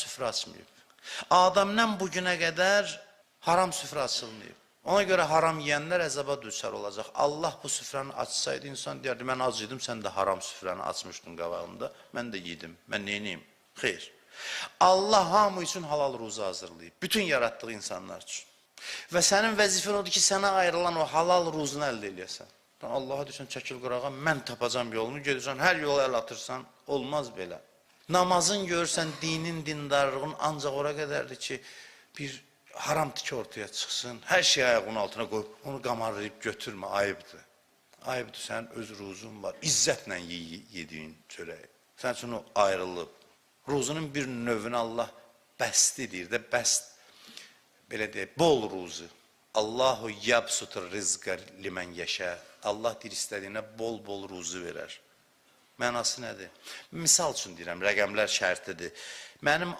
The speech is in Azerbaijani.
süfrə açmayıb. Adəmdən bu günə qədər haram süfrə açılmayıb. Ona görə haram yeyənlər əzaba düçar olacaq. Allah bu süfrəni açsaydı, insan deyərdi, mən az yedim, sən də haram süfrəni açmışdın qabağımda, mən də yedim, mən neyniyim? Xeyr. Allah hamı üçün halal ruzu hazırlayıb, bütün yaratdığı insanlar üçün. Və sənin vəzifən odur ki, sənə ayrılan o halal ruzunu əldə eləyəsən. Allaha deyirsən, çəkil qırağa, mən tapacam yolunu, gedirsən, hər yola əl atırsan, olmaz belə. Namazın görürsən, dinin, dindarlığın ancaq ora qədərdir ki, bir haram tiki ortaya çıxsın, hər şey ayağının altına qoyub, onu qamarlayıb götürmə, ayıbdır. Ayıbdır, sənin öz ruzun var, izzətlə yediyin çörəyi. Sənin üçün o ayrılıb. Ruzunun bir növünə Allah bəsti deyir də, bəst. Belə deyək, bol ruzu. Allahu yabsutur rizqa limən yəşə. Allah deyir, istədiyinə bol-bol ruzu verər. Mənası nədir? Misal üçün deyirəm, rəqəmlər şərtidir. Mənim